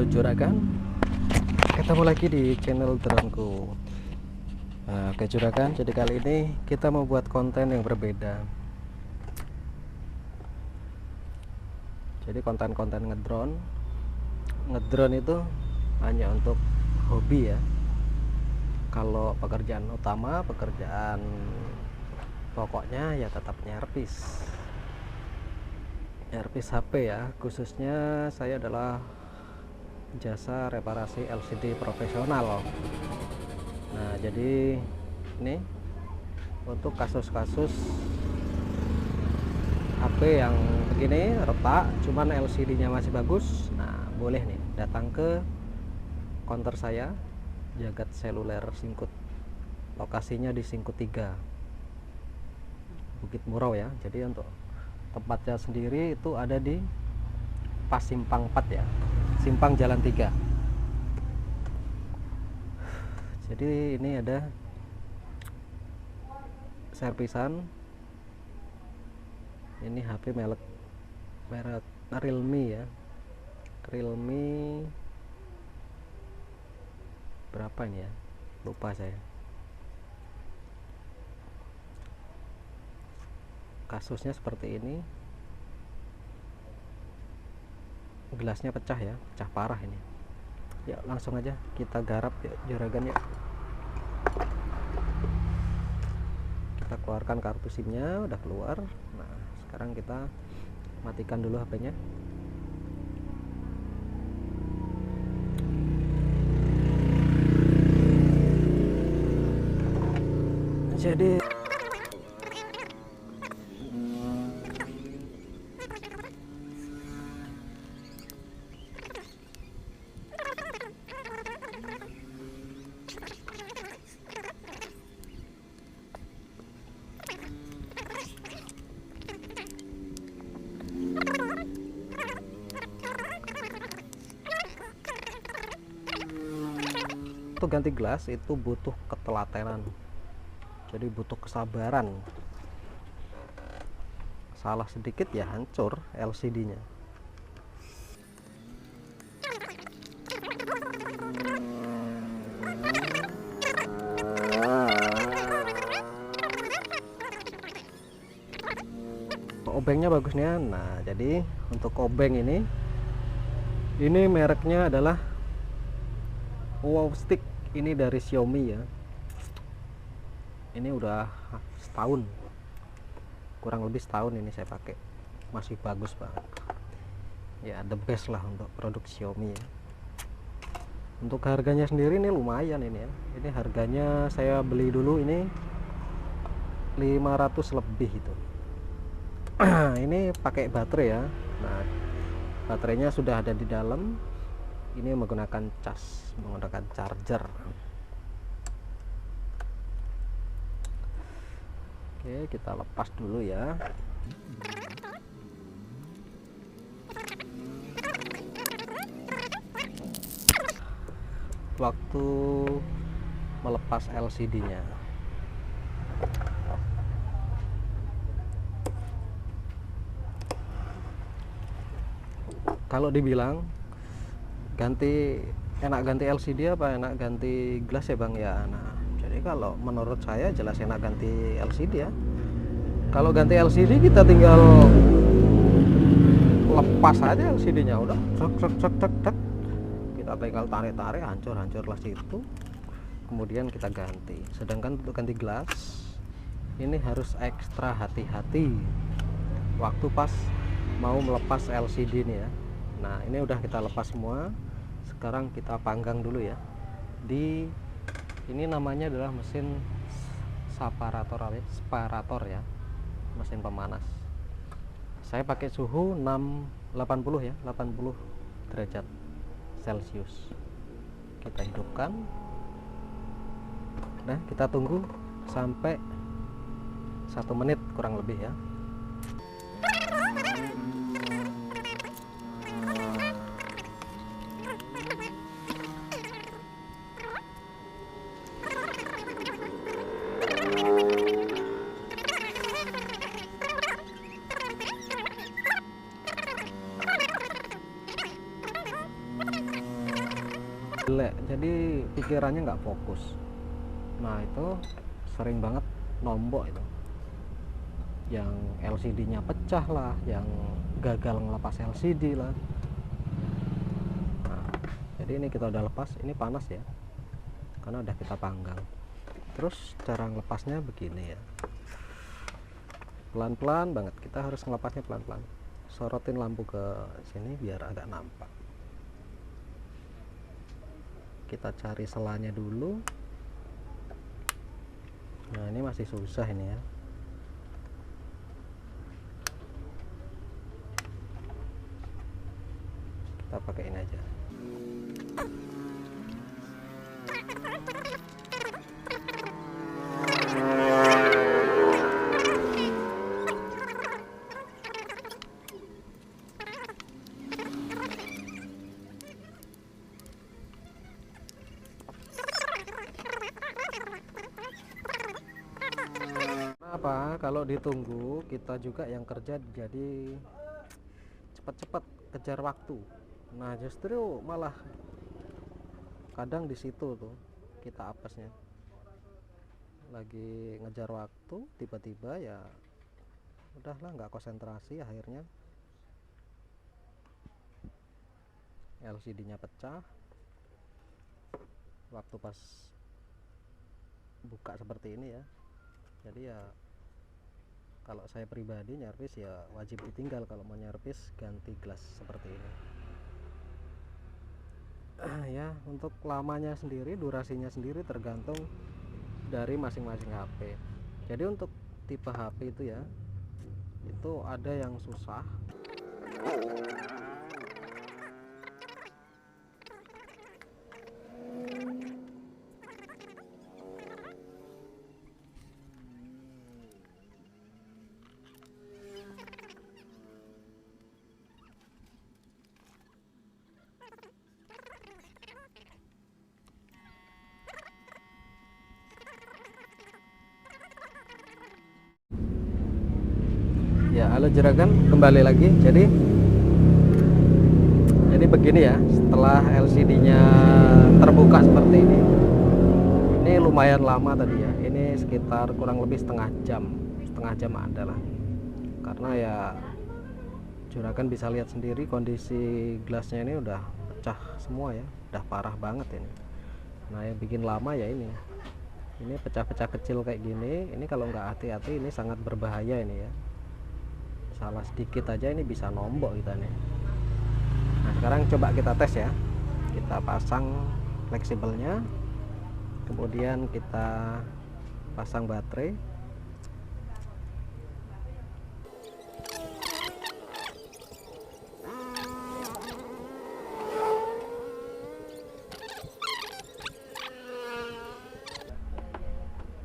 Juragan, ketemu lagi di channel droneku. Oke Juragan, jadi kali ini kita mau buat konten yang berbeda. Jadi konten-konten ngedrone itu hanya untuk hobi ya. Kalau pekerjaan utama, pekerjaan pokoknya ya tetap nyerpis HP ya. Khususnya saya adalah jasa reparasi LCD profesional. Nah, jadi ini untuk kasus-kasus HP yang begini retak, cuman LCD-nya masih bagus. Nah, boleh nih datang ke counter saya, Jagat Seluler Singkut. Lokasinya di Singkut 3, Bukit Murau ya. Jadi untuk tempatnya sendiri itu ada di pas Simpang 4 ya, Simpang Jalan 3. Jadi ini ada servisan. Ini HP merek Realme ya. Realme berapa ini ya? Lupa saya. Kasusnya seperti ini. Gelasnya pecah ya, pecah parah ini. Ya, langsung aja kita garap ya Juragan ya. Kita keluarkan kartu SIM-nya, udah keluar. Nah, sekarang kita matikan dulu HP-nya. Jadi untuk ganti gelas itu butuh ketelatenan, jadi butuh kesabaran. Salah sedikit ya hancur LCD-nya. Obengnya bagusnya. Nah, jadi untuk obeng ini mereknya adalah Wow Stick. Ini dari Xiaomi ya. Ini udah setahun, kurang lebih setahun ini saya pakai, masih bagus banget ya, the best lah untuk produk Xiaomi ya. Untuk harganya sendiri ini lumayan ini ya. Ini harganya saya beli dulu ini 500 lebih itu. Ini pakai baterai ya. Nah, baterainya sudah ada di dalam. Ini menggunakan cas, menggunakan charger. Oke, kita lepas dulu ya. Waktu melepas LCD-nya. Kalau dibilang enak ganti LCD apa enak ganti gelas ya Bang ya. Nah, jadi kalau menurut saya jelas enak ganti LCD ya. Kalau ganti LCD kita tinggal lepas aja LCD-nya, udah cek. Kita tinggal tarik-tarik, hancur-hancurlah situ. Kemudian kita ganti. Sedangkan untuk ganti gelas ini harus ekstra hati-hati waktu pas mau melepas LCD ini ya. Nah, ini udah kita lepas semua. Sekarang kita panggang dulu ya. Ini namanya adalah mesin separator ya, mesin pemanas. Saya pakai suhu 80 ya, 80 derajat Celcius. Kita hidupkan. Nah, kita tunggu sampai 1 menit kurang lebih ya. jelek, jadi pikirannya nggak fokus. Nah itu sering banget nombok itu, yang LCD-nya pecah lah, yang gagal ngelepas LCD lah. Nah, jadi ini kita udah lepas, ini panas ya karena udah kita panggang. Terus cara ngelepasnya begini ya, pelan-pelan banget, kita harus ngelepasnya pelan-pelan. Sorotin lampu ke sini biar agak nampak. Kita cari selanya dulu. Nah ini masih susah ini ya. Kita pakai ini aja. Apa kalau ditunggu, kita juga yang kerja jadi cepat-cepat kejar waktu. Nah justru malah kadang di situ tuh kita apesnya, lagi ngejar waktu tiba-tiba ya udahlah nggak konsentrasi, akhirnya LCD-nya pecah. Waktu pas buka seperti ini ya, jadi ya kalau saya pribadi nyervis ya wajib ditinggal kalau mau nyervis ganti gelas seperti ini. Ya untuk lamanya sendiri, durasinya sendiri tergantung dari masing-masing HP. Jadi untuk tipe HP itu ya, itu ada yang susah, ya. Halo juragan, kembali lagi. Jadi begini ya, setelah LCD-nya terbuka seperti ini lumayan lama tadi ya. Ini sekitar kurang lebih setengah jam ada lah. Karena ya juragan bisa lihat sendiri kondisi gelasnya ini udah pecah semua ya, udah parah banget ini. Nah yang bikin lama ya ini pecah-pecah kecil kayak gini. Ini kalau nggak hati-hati ini sangat berbahaya ini ya. Salah sedikit aja ini bisa nombok kita nih. Nah sekarang coba kita tes ya, kita pasang fleksibelnya, kemudian kita pasang baterai.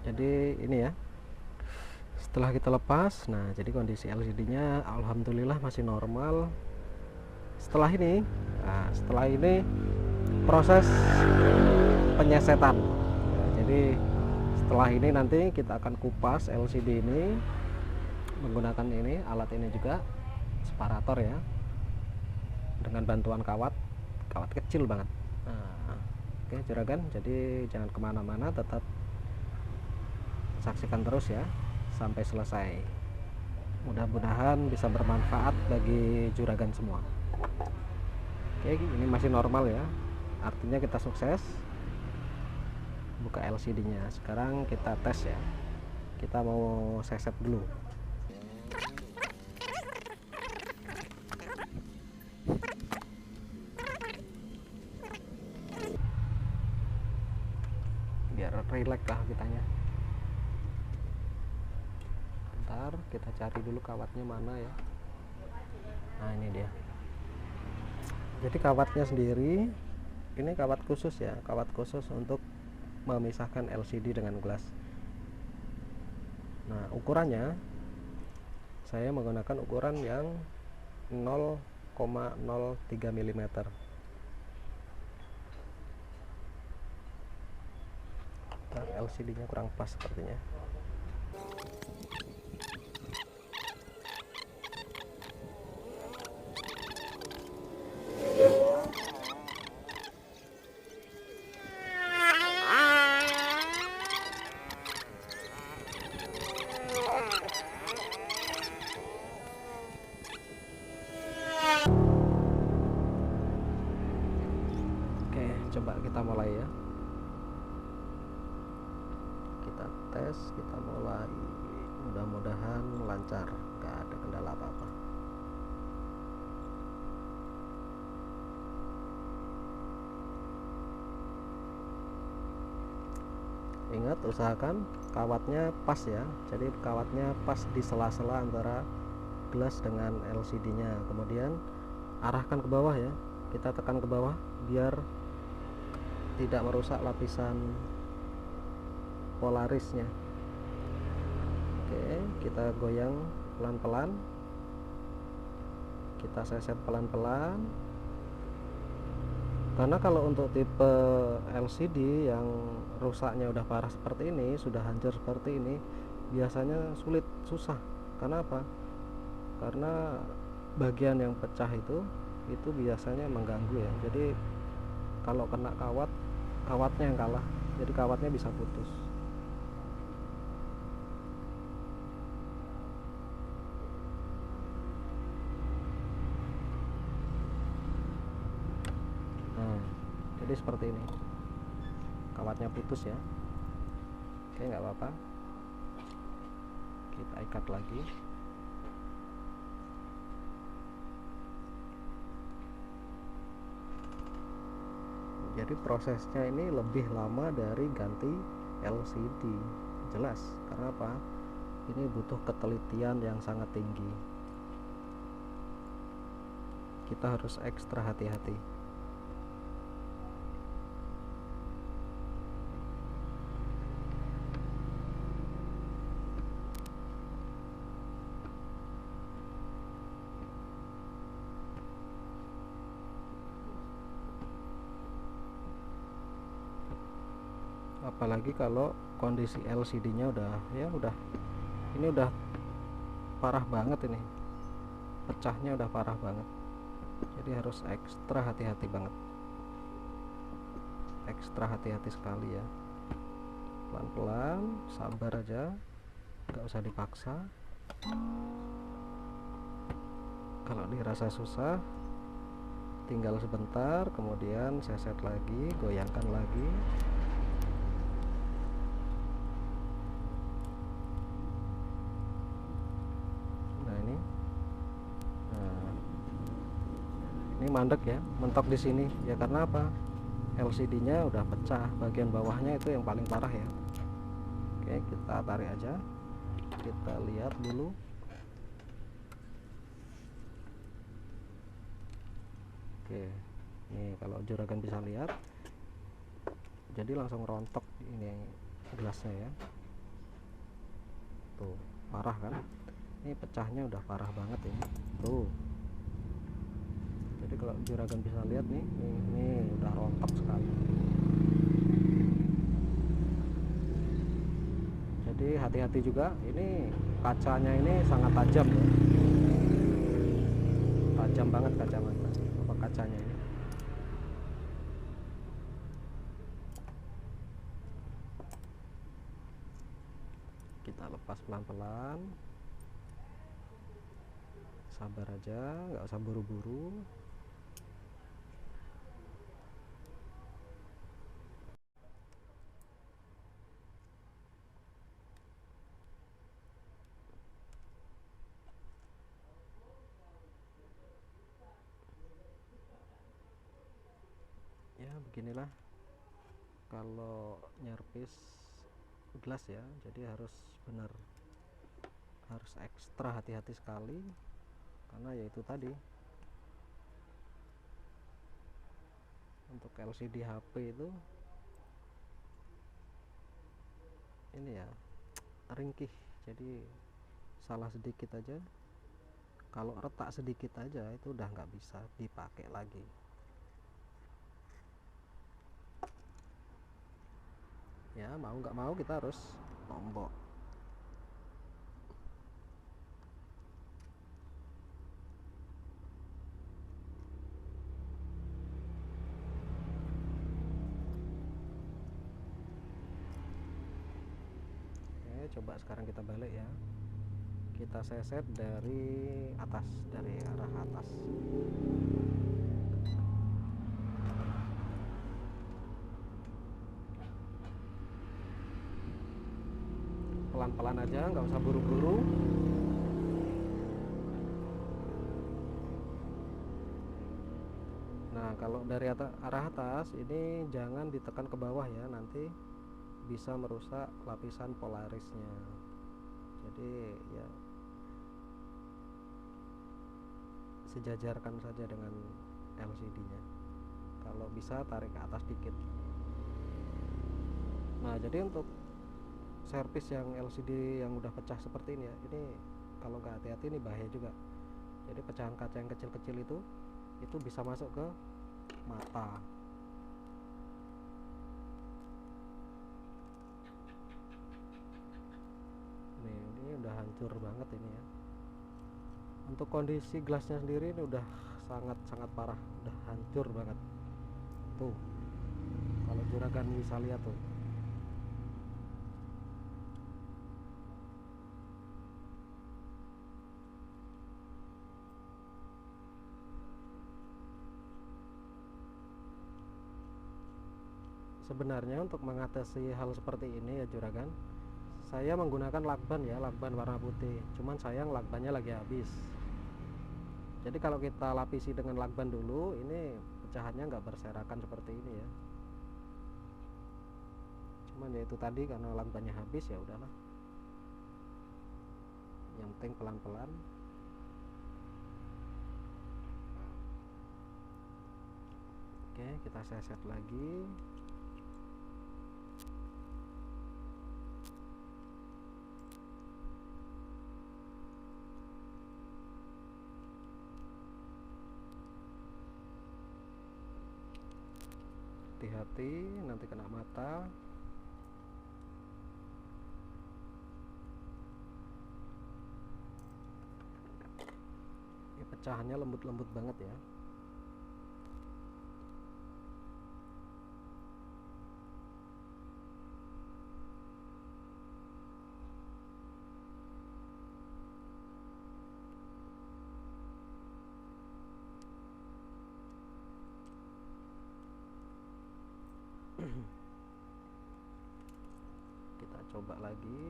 Jadi ini ya, setelah kita lepas, nah jadi kondisi LCD-nya alhamdulillah masih normal. Setelah ini proses penyesetan ya, jadi setelah ini nanti kita akan kupas LCD ini menggunakan alat ini juga, separator ya, dengan bantuan kawat kecil banget. Nah, oke juragan, jadi jangan kemana-mana, tetap saksikan terus ya sampai selesai. Mudah-mudahan bisa bermanfaat bagi juragan semua. Oke, ini masih normal ya, artinya kita sukses buka LCD-nya. Sekarang kita tes ya, kita mau seset dulu. Biar relax lah kitanya. Bentar, kita cari dulu kawatnya mana ya. Nah ini dia. Jadi kawatnya sendiri ini kawat khusus ya, kawat khusus untuk memisahkan LCD dengan gelas. Nah ukurannya saya menggunakan ukuran yang 0,03 mm. Nah, LCD-nya kurang pas sepertinya. kita mulai ya, kita tes, kita mulai. Mudah-mudahan lancar, nggak ada kendala apa-apa. Ingat, usahakan kawatnya pas ya, jadi kawatnya pas di sela-sela antara gelas dengan LCD nya. Kemudian arahkan ke bawah ya, kita tekan ke bawah biar tidak merusak lapisan polarisnya. Oke, kita goyang pelan-pelan, kita seset pelan-pelan. Karena kalau untuk tipe LCD yang rusaknya udah parah seperti ini, sudah hancur seperti ini, biasanya susah. Karena apa? Karena bagian yang pecah itu biasanya mengganggu ya. Jadi kalau kena kawat, kawatnya yang kalah, jadi kawatnya bisa putus. Nah, jadi seperti ini, kawatnya putus ya. Oke, nggak apa-apa, kita ikat lagi. Jadi prosesnya ini lebih lama dari ganti LCD, jelas. Karena apa? Ini butuh ketelitian yang sangat tinggi. Kita harus ekstra hati-hati. Apalagi kalau kondisi LCD-nya ini udah parah banget, ini pecahnya udah parah banget. Jadi harus ekstra hati-hati banget, ekstra hati-hati sekali ya. Pelan-pelan, sabar aja, nggak usah dipaksa. Kalau dirasa susah, tinggal sebentar, kemudian seset lagi, goyangkan lagi. Ini mandek ya, mentok di sini ya. Karena apa? LCD-nya udah pecah, bagian bawahnya itu yang paling parah ya. Oke, kita tarik aja, kita lihat dulu. Oke, nih kalau juragan bisa lihat, jadi langsung rontok ini gelasnya ya. Tuh, parah kan? Ini pecahnya udah parah banget ini. Tuh. Jadi kalau juragan bisa lihat nih, ini udah rontok sekali. Jadi hati-hati juga, ini kacanya ini sangat tajam ya. Tajam banget kacanya ini. Kita lepas pelan-pelan, sabar aja, nggak usah buru-buru. Ya beginilah kalau nyerpis gelas ya, jadi harus ekstra hati-hati sekali. Karena ya itu tadi, untuk LCD HP itu ini ya ringkih, jadi salah sedikit aja, kalau retak sedikit aja itu udah nggak bisa dipakai lagi. Ya mau nggak mau kita harus tombok. Oke, coba sekarang kita balik ya, kita seset dari atas, dari arah atas. pelan-pelan aja, nggak usah buru-buru. Nah, kalau dari arah atas ini jangan ditekan ke bawah ya, nanti bisa merusak lapisan polarisnya. Jadi ya sejajarkan saja dengan LCD-nya. Kalau bisa tarik ke atas dikit. Nah, jadi untuk servis yang LCD yang udah pecah seperti ini ya, ini kalau nggak hati-hati ini bahaya juga. Jadi pecahan kaca yang kecil-kecil itu bisa masuk ke mata. Ini udah hancur banget ini ya. Untuk kondisi gelasnya sendiri ini udah sangat parah, udah hancur banget. Tuh, kalau juragan bisa lihat tuh. Sebenarnya untuk mengatasi hal seperti ini ya juragan, saya menggunakan lakban ya, lakban warna putih. Cuman sayang lakbannya lagi habis. Jadi kalau kita lapisi dengan lakban dulu, ini pecahannya nggak berserakan seperti ini ya. Cuman ya itu tadi, karena lakbannya habis ya udahlah. Yang penting pelan-pelan. Oke, kita seset lagi. Hati-hati nanti kena mata. Ini pecahannya lembut-lembut banget ya. Kita coba lagi.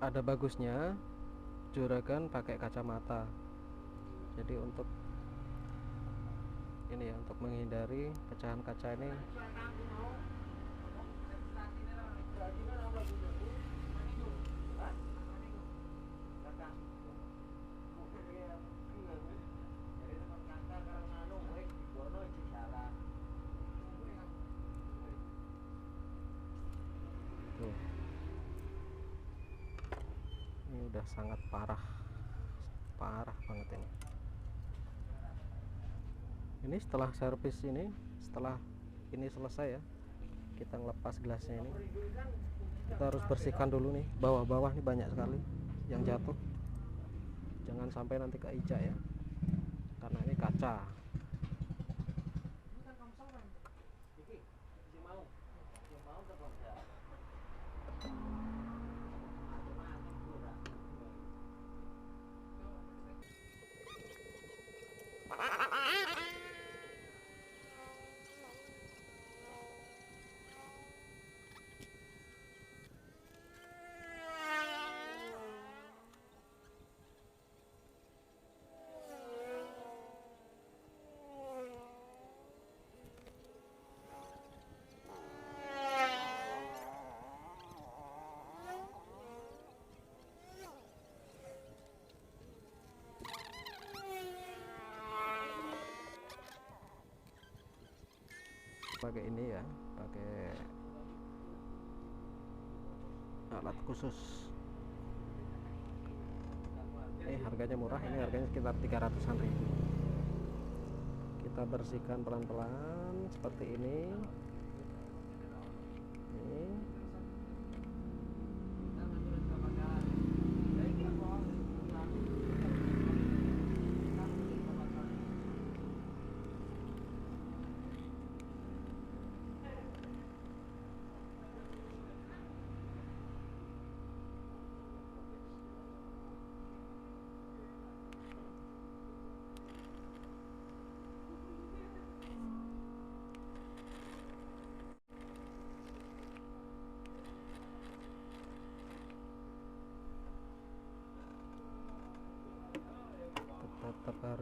Ada bagusnya juragan pakai kacamata. Jadi untuk ini ya, untuk menghindari pecahan kaca ini. Tuh. Ini udah sangat parah banget ini. Ini setelah servis ini, setelah ini selesai ya, kita ngelepas gelasnya ini, kita harus bersihkan dulu nih bawah-bawah, nih banyak sekali yang jatuh. Jangan sampai nanti keinjak ya, karena ini kaca. Pakai ini ya, pakai alat khusus. Ini harganya murah, ini harganya sekitar 300-an ribu. Kita bersihkan pelan-pelan seperti ini.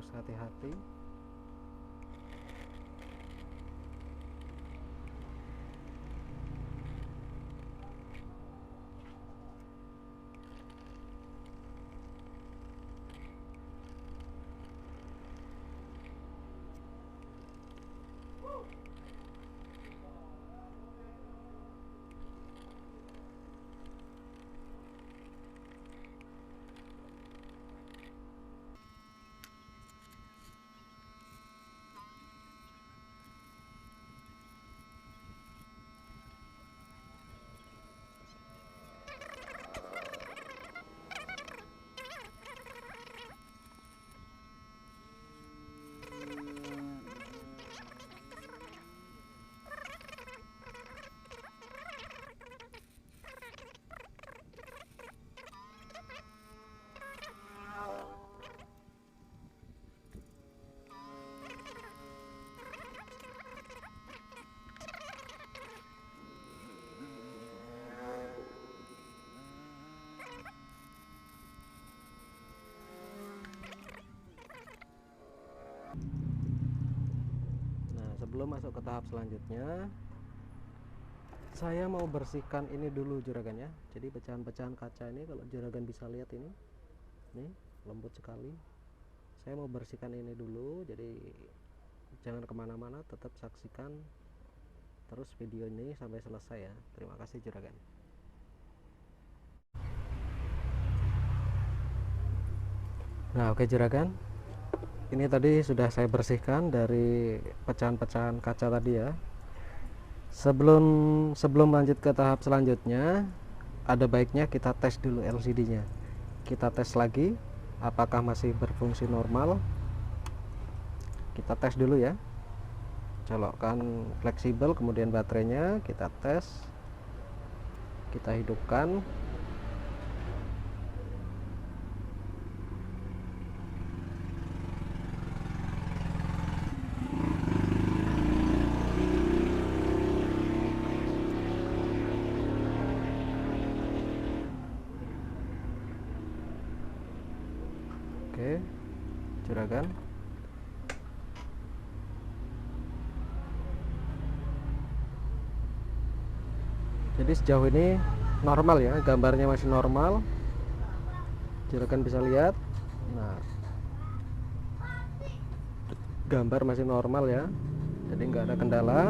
harus hati-hati. Nah, sebelum masuk ke tahap selanjutnya, saya mau bersihkan ini dulu juragan ya. Jadi pecahan-pecahan kaca ini, kalau juragan bisa lihat ini lembut sekali. Saya mau bersihkan ini dulu, jadi jangan kemana-mana, tetap saksikan terus video ini sampai selesai ya. Terima kasih juragan. Nah, oke juragan, ini tadi sudah saya bersihkan dari pecahan-pecahan kaca tadi ya. Sebelum lanjut ke tahap selanjutnya, ada baiknya kita tes dulu LCD-nya. Kita tes lagi apakah masih berfungsi normal. Kita tes dulu ya. Colokkan fleksibel, kemudian baterainya kita tes. Kita hidupkan. Oke, juragan. Jadi sejauh ini normal ya, gambarnya masih normal. Juragan bisa lihat. Nah, gambar masih normal ya, jadi nggak ada kendala.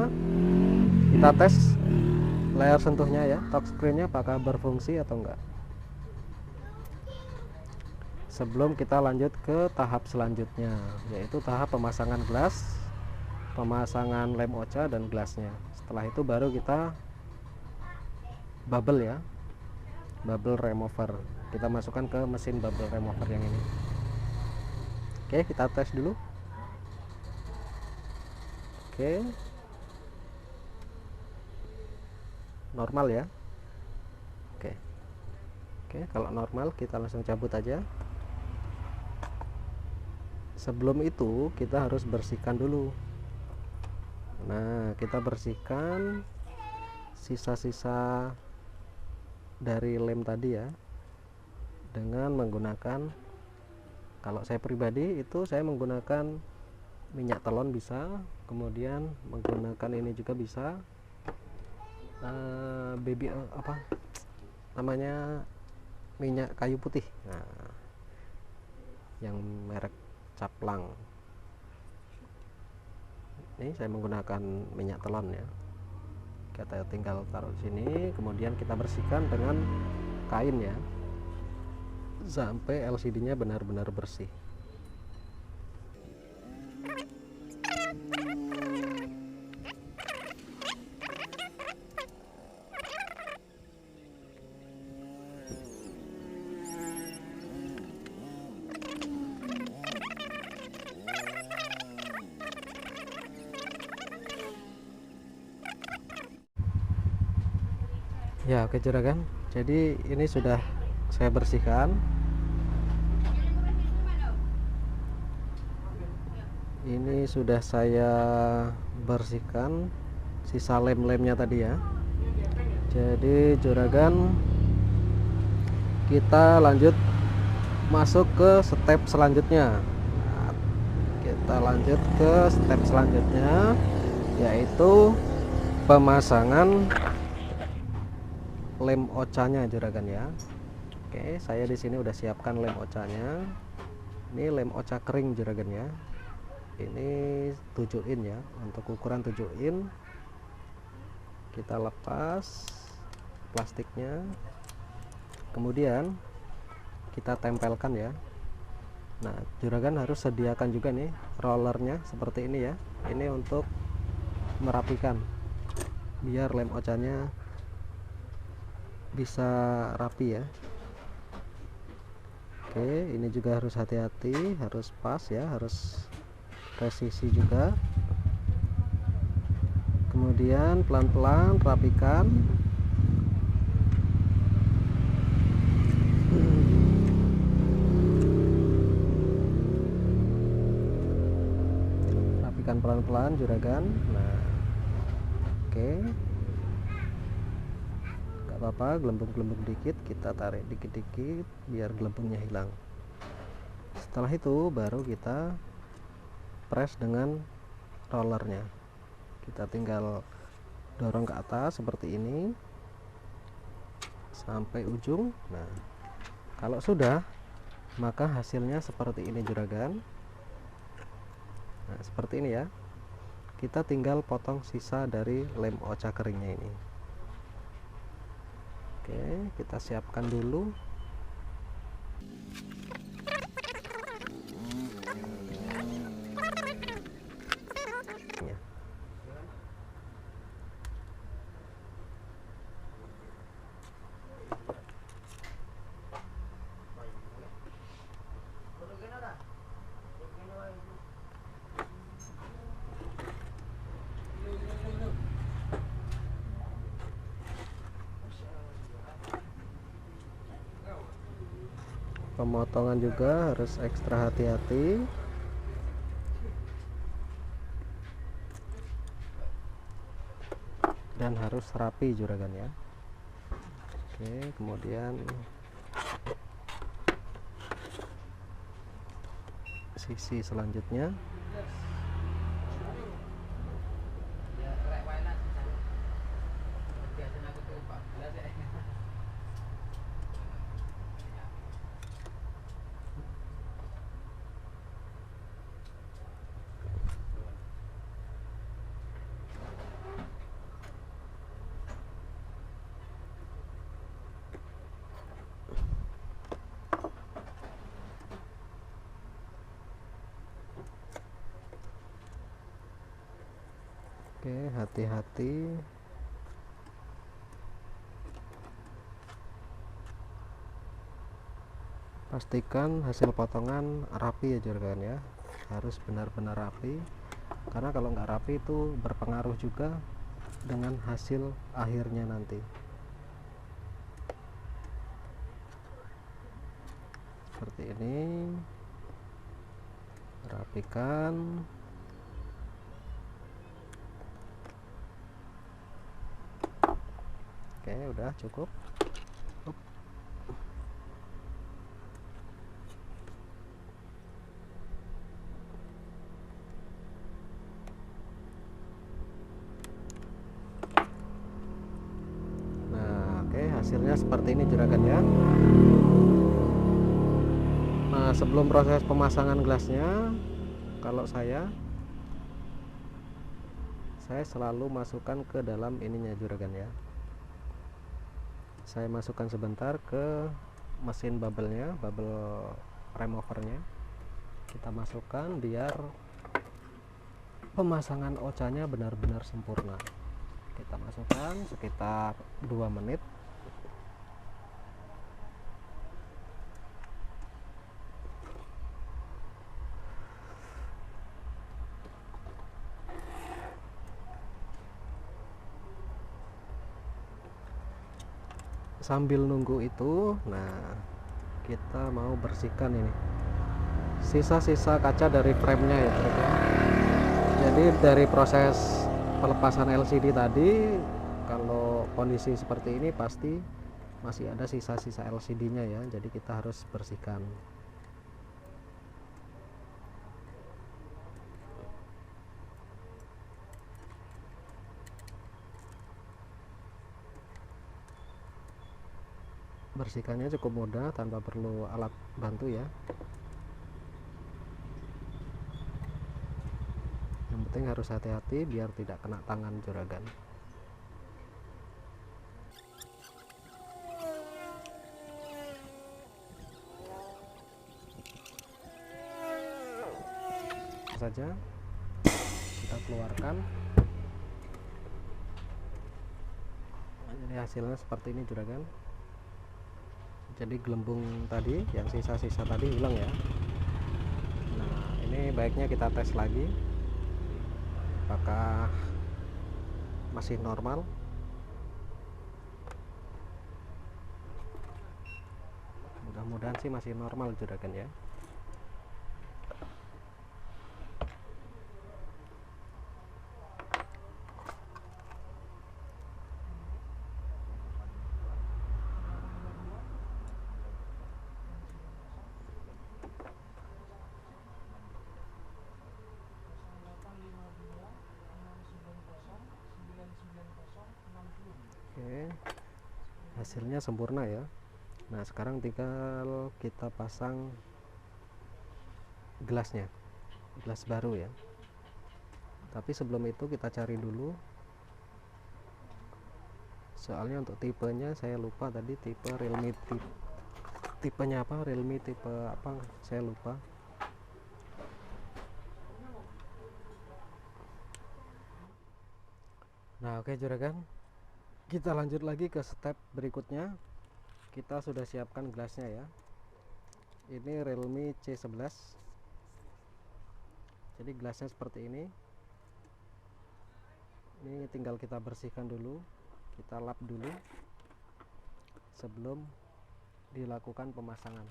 Kita tes layar sentuhnya ya, touchscreen-nya apakah berfungsi atau enggak. Sebelum kita lanjut ke tahap selanjutnya, yaitu tahap pemasangan gelas, pemasangan lem oca dan gelasnya. Setelah itu baru kita bubble ya, bubble remover. Kita masukkan ke mesin bubble remover yang ini. Oke, kita tes dulu. Oke, normal ya. Oke, kalau normal kita langsung cabut aja. Sebelum itu kita harus bersihkan dulu. Nah, kita bersihkan sisa-sisa dari lem tadi ya, dengan menggunakan, kalau saya pribadi itu saya menggunakan minyak telon bisa, kemudian menggunakan ini juga bisa, baby apa namanya, minyak kayu putih. Nah, yang merek Caplang. Ini saya menggunakan minyak telon ya. Kita tinggal taruh di sini, kemudian kita bersihkan dengan kain ya, sampai LCD-nya benar-benar bersih. Ya, oke juragan. Jadi ini sudah saya bersihkan. Ini sudah saya bersihkan sisa lem-lemnya tadi ya. Jadi juragan, kita lanjut masuk ke step selanjutnya. Nah, kita lanjut ke step selanjutnya, yaitu pemasangan lem ocanya juragan ya. Oke, saya di sini udah siapkan lem ocanya. Ini lem oca kering juragan ya. Ini 7 in ya, untuk ukuran 7 in. Kita lepas plastiknya, kemudian kita tempelkan ya. Nah, juragan harus sediakan juga nih rollernya seperti ini ya. Ini untuk merapikan biar lem ocanya bisa rapi ya. Oke, ini juga harus hati-hati, harus pas ya, harus presisi juga. Kemudian pelan-pelan rapikan. Rapikan pelan-pelan juragan. Nah, oke, nggak apa-apa, gelembung-gelembung dikit, kita tarik dikit-dikit biar gelembungnya hilang. Setelah itu baru kita press dengan rollernya. Kita tinggal dorong ke atas seperti ini sampai ujung. Nah, kalau sudah, maka hasilnya seperti ini juragan. Nah, seperti ini ya. Kita tinggal potong sisa dari lem oca keringnya ini. Oke, kita siapkan dulu. Pemotongan juga harus ekstra hati-hati. Dan harus rapi juragan ya. Oke, kemudian sisi selanjutnya. Oke, hati-hati. Pastikan hasil potongan rapi ya juragan ya. Harus benar-benar rapi. Karena kalau nggak rapi itu berpengaruh juga dengan hasil akhirnya nanti. Seperti ini. Rapikan. Oke, udah cukup. Nah, oke, hasilnya seperti ini juragan ya. Nah, sebelum proses pemasangan gelasnya, kalau saya selalu masukkan ke dalam ininya juragan ya. Saya masukkan sebentar ke mesin bubble-nya, bubble removernya. Kita masukkan biar pemasangan ocanya benar-benar sempurna. Kita masukkan sekitar 2 menit. Sambil nunggu itu, nah kita mau bersihkan ini sisa-sisa kaca dari frame-nya ya teman-teman. Jadi dari proses pelepasan LCD tadi, kalau kondisi seperti ini pasti masih ada sisa-sisa LCD-nya ya. Jadi kita harus bersihkan. Bersihkannya cukup mudah tanpa perlu alat bantu ya. Yang penting harus hati-hati biar tidak kena tangan juragan. Saja kita keluarkan. Nah, jadi hasilnya seperti ini juragan. Jadi gelembung tadi yang sisa-sisa tadi hilang ya. Nah ini baiknya kita tes lagi apakah masih normal. Mudah-mudahan sih masih normal juragan ya. Oke, hasilnya sempurna ya. Nah sekarang tinggal kita pasang gelasnya, gelas baru ya. Tapi sebelum itu kita cari dulu, soalnya untuk tipenya saya lupa tadi, tipe Realme, tipenya apa, Realme tipe apa saya lupa. Nah oke juragan, kita lanjut lagi ke step berikutnya. Kita sudah siapkan gelasnya ya. Ini Realme C11. Jadi gelasnya seperti ini. Ini tinggal kita bersihkan dulu, kita lap dulu sebelum dilakukan pemasangan.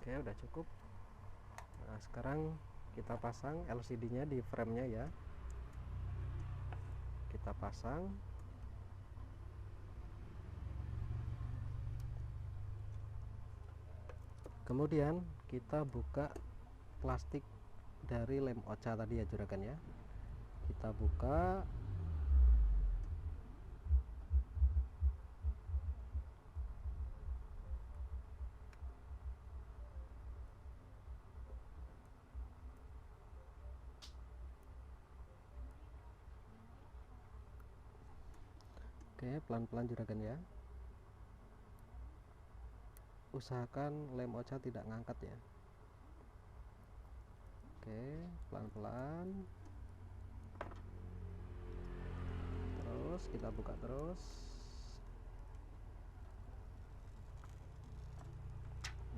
Oke, udah cukup. Nah sekarang kita pasang LCD-nya di frame-nya ya. Kita pasang. Kemudian kita buka plastik dari lem ocha tadi ya juragan ya. Kita buka. Oke, pelan-pelan juragan ya. Usahakan lem ocha tidak ngangkat ya. Oke, pelan-pelan. Terus kita buka terus.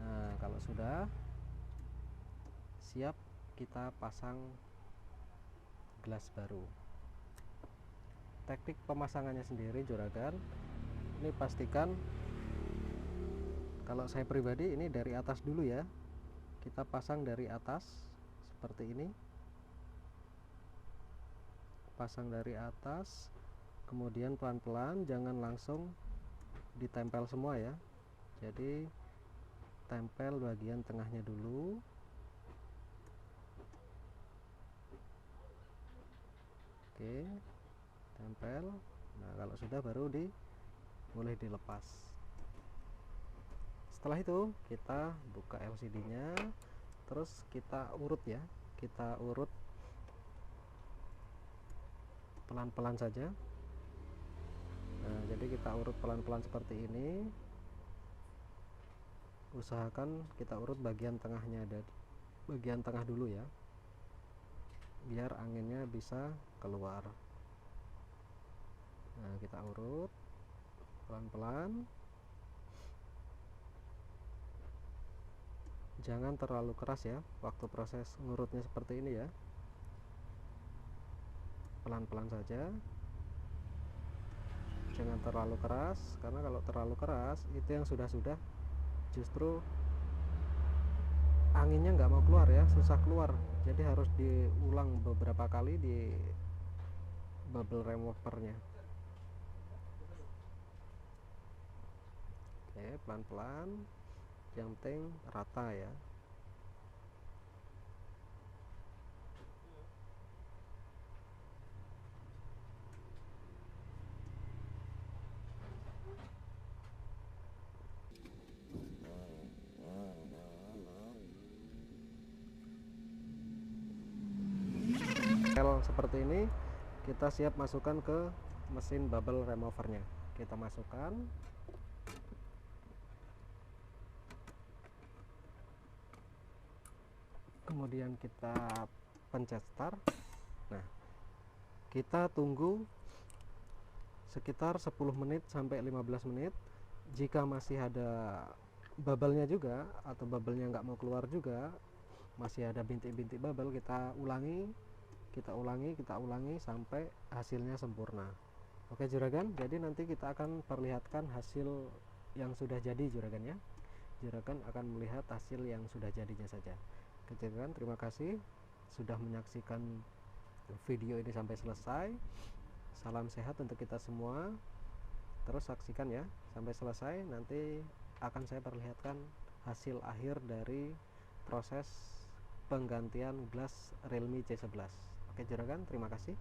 Nah kalau sudah siap, kita pasang gelas baru. Teknik pemasangannya sendiri juragan, ini pastikan, kalau saya pribadi ini dari atas dulu ya. Kita pasang dari atas seperti ini, pasang dari atas, kemudian pelan-pelan, jangan langsung ditempel semua ya. Jadi tempel bagian tengahnya dulu. Oke, tempel. Nah kalau sudah baru boleh dilepas. Setelah itu kita buka LCD-nya, terus kita urut ya, kita urut pelan-pelan saja. Nah jadi kita urut pelan-pelan seperti ini. Usahakan kita urut bagian tengahnya, ada bagian tengah dulu ya, biar anginnya bisa keluar. Nah kita urut pelan-pelan, jangan terlalu keras ya waktu proses ngurutnya seperti ini ya. Pelan-pelan saja, jangan terlalu keras, karena kalau terlalu keras itu yang sudah-sudah justru anginnya nggak mau keluar ya, susah keluar. Jadi harus diulang beberapa kali di bubble removernya. Oke, pelan-pelan, yang penting rata ya. seperti ini, kita siap masukkan ke mesin bubble removernya. Kita masukkan, kemudian kita pencet start. Nah, kita tunggu sekitar 10 menit sampai 15 menit. Jika masih ada bubble-nya juga, atau bubble-nya nggak mau keluar juga, masih ada bintik-bintik bubble, kita ulangi sampai hasilnya sempurna. Oke juragan, jadi nanti kita akan perlihatkan hasil yang sudah jadi juragan ya. Juragan akan melihat hasil yang sudah jadinya saja. Oke juragan, terima kasih sudah menyaksikan video ini sampai selesai. Salam sehat untuk kita semua. Terus saksikan ya sampai selesai, nanti akan saya perlihatkan hasil akhir dari proses penggantian gelas Realme C11. Oke juragan, terima kasih.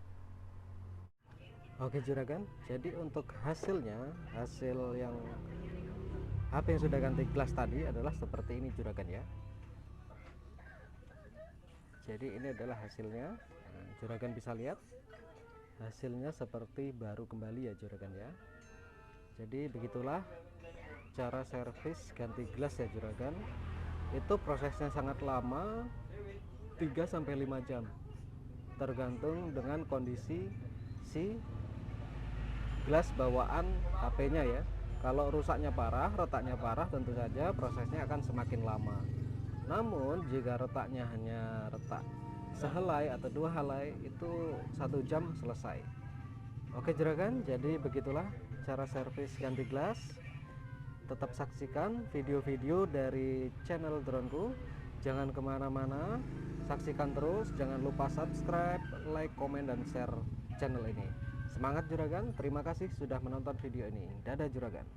Oke juragan, jadi untuk hasilnya, hasil yang HP yang sudah ganti gelas tadi adalah seperti ini juragan ya. Jadi ini adalah hasilnya. Nah, juragan bisa lihat hasilnya seperti baru kembali ya juragan ya. Jadi begitulah cara servis ganti gelas ya juragan. Itu prosesnya sangat lama, 3-5 jam, tergantung dengan kondisi si gelas bawaan HP-nya ya. Kalau rusaknya parah, retaknya parah, tentu saja prosesnya akan semakin lama. Namun jika retaknya hanya retak sehelai atau 2 helai, itu 1 jam selesai. Oke juragan, jadi begitulah cara servis ganti gelas. Tetap saksikan video-video dari channel Droneku, jangan kemana-mana, saksikan terus, jangan lupa subscribe, like, komen, dan share channel ini. Semangat juragan, terima kasih sudah menonton video ini. Dadah juragan.